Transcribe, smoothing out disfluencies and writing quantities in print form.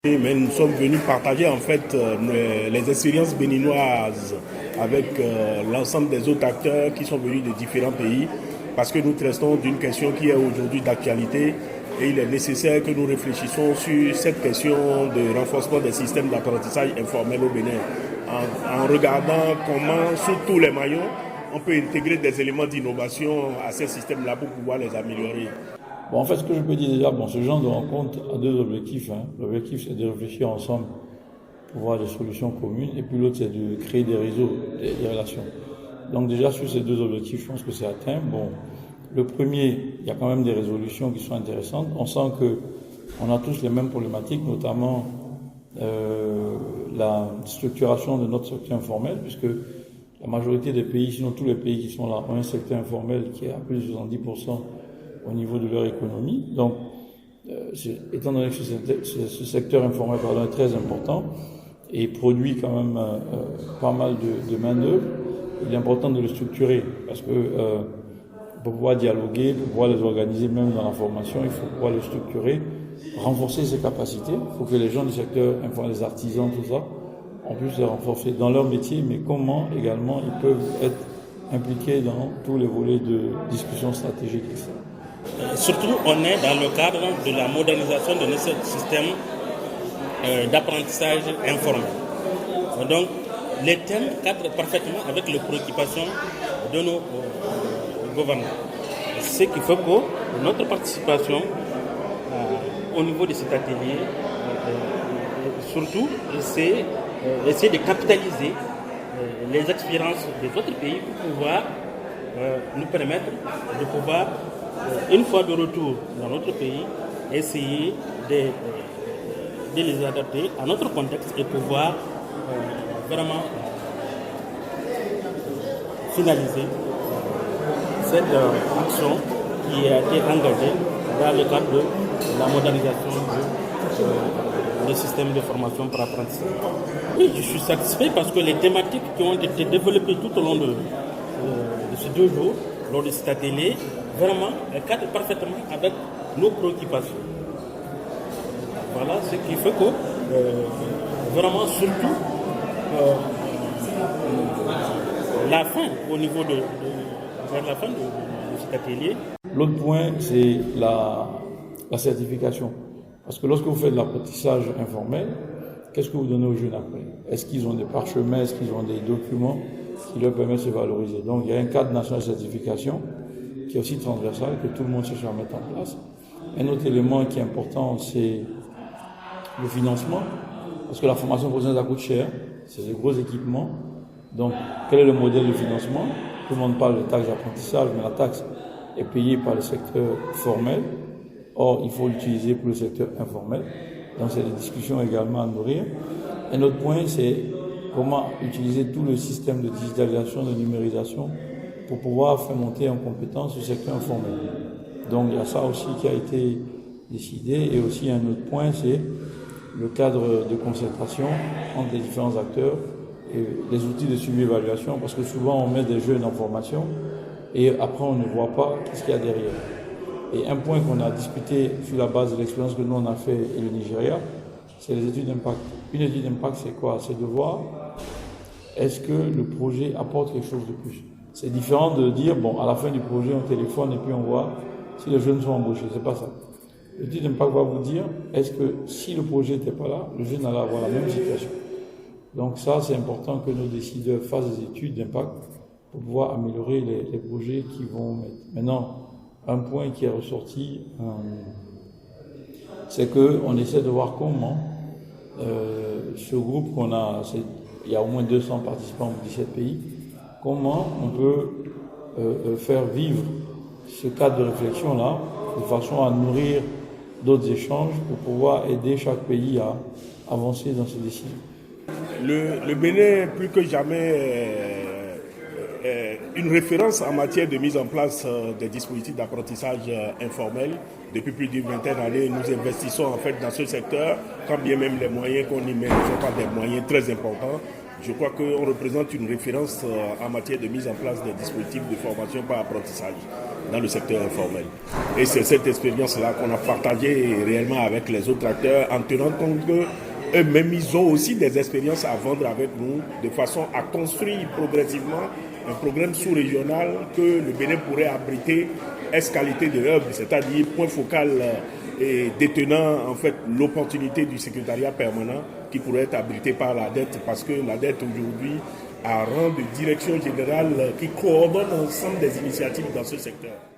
Mais nous sommes venus partager en fait les expériences béninoises avec l'ensemble des autres acteurs qui sont venus de différents pays parce que nous traitons d'une question qui est aujourd'hui d'actualité et il est nécessaire que nous réfléchissions sur cette question de renforcement des systèmes d'apprentissage informel au Bénin en regardant comment sous tous les maillons on peut intégrer des éléments d'innovation à ces systèmes-là pour pouvoir les améliorer. Bon, en fait, ce que je peux dire déjà, ce genre de rencontre a deux objectifs. L'objectif, c'est de réfléchir ensemble pour voir des solutions communes. Et puis l'autre, c'est de créer des réseaux, des relations. Donc déjà, sur ces deux objectifs, je pense que c'est atteint. Bon, le premier, il y a quand même des résolutions qui sont intéressantes. On sent qu'on a tous les mêmes problématiques, notamment la structuration de notre secteur informel, puisque la majorité des pays, sinon tous les pays qui sont là, ont un secteur informel qui est à plus de 70% au niveau de leur économie. Donc, étant donné que ce secteur informel est très important et produit quand même pas mal de main-d'œuvre, il est important de le structurer parce que pour pouvoir dialoguer, pour pouvoir les organiser même dans la formation, il faut pouvoir le structurer, renforcer ses capacités. Il faut que les gens du secteur informel, les artisans, tout ça, en plus les renforcer dans leur métier, mais comment également ils peuvent être impliqués dans tous les volets de discussion stratégique, etc. Surtout, on est dans le cadre de la modernisation de notre système d'apprentissage informel. Donc, les thèmes cadrent parfaitement avec les préoccupations de nos gouvernants. Ce qui fait que notre participation au niveau de cet atelier, surtout, c'est essayer de capitaliser les expériences des autres pays pour pouvoir nous permettre de pouvoir, une fois de retour dans notre pays, essayer de les adapter à notre contexte et pouvoir vraiment finaliser cette action qui a été engagée dans le cadre de la modernisation du système de formation par apprentissage. Oui, je suis satisfait parce que les thématiques qui ont été développées tout au long de ces 2 jours, lors de cet atelier, vraiment cadrent parfaitement avec nos préoccupations. Voilà ce qui fait que, vraiment, surtout, la fin, au niveau vers la fin de cet atelier. L'autre point, c'est la certification. Parce que lorsque vous faites de l'apprentissage informel, qu'est-ce que vous donnez aux jeunes après? Est-ce qu'ils ont des parchemins? Est-ce qu'ils ont des documents qui leur permettent de se valoriser? Donc, il y a un cadre national de certification qui est aussi transversal, que tout le monde cherche à mettre en place. Un autre élément qui est important, c'est le financement. Parce que la formation professionnelle, ça coûte cher. C'est des gros équipements. Donc, quel est le modèle de financement? Tout le monde parle de taxe d'apprentissage, mais la taxe est payée par le secteur formel. Or, il faut l'utiliser pour le secteur informel. Donc, c'est des discussions également à nourrir. Un autre point, c'est comment utiliser tout le système de digitalisation, de numérisation pour pouvoir faire monter en compétence le secteur informel. Donc, il y a ça aussi qui a été décidé. Et aussi, un autre point, c'est le cadre de concertation entre les différents acteurs et les outils de suivi-évaluation, parce que souvent, on met des jeunes en formation et après, on ne voit pas ce qu'il y a derrière. Et un point qu'on a discuté sur la base de l'expérience que nous on a fait et le Nigeria, c'est les études d'impact. Une étude d'impact, c'est quoi? C'est de voir est-ce que le projet apporte quelque chose de plus. C'est différent de dire, bon, à la fin du projet, on téléphone et puis on voit si les jeunes sont embauchés. C'est pas ça. L'étude d'impact va vous dire, est-ce que si le projet n'était pas là, le jeune allait avoir la même situation. Donc ça, c'est important que nos décideurs fassent des études d'impact pour pouvoir améliorer les projets qu'ils vont mettre. Maintenant, un point qui est ressorti, c'est qu'on essaie de voir comment ce groupe qu'on a, il y a au moins 200 participants de 17 pays, comment on peut faire vivre ce cadre de réflexion-là de façon à nourrir d'autres échanges pour pouvoir aider chaque pays à avancer dans ses décisions. Le Bénin, plus que jamais, une référence en matière de mise en place des dispositifs d'apprentissage informel. Depuis plus d'une vingtaine d'années, nous investissons en fait dans ce secteur, quand bien même les moyens qu'on y met ne sont pas des moyens très importants. Je crois qu'on représente une référence en matière de mise en place des dispositifs de formation par apprentissage. dans le secteur informel. Et c'est cette expérience-là qu'on a partagée réellement avec les autres acteurs en tenant compte qu'eux-mêmes, ils ont aussi des expériences à vendre avec nous de façon à construire progressivement un programme sous-régional que le Bénin pourrait abriter qualité de hub, c'est-à-dire point focal et détenant en fait l'opportunité du secrétariat permanent qui pourrait être abrité par la dette, parce que la dette aujourd'hui a rang de direction générale qui coordonne l'ensemble des initiatives dans ce secteur.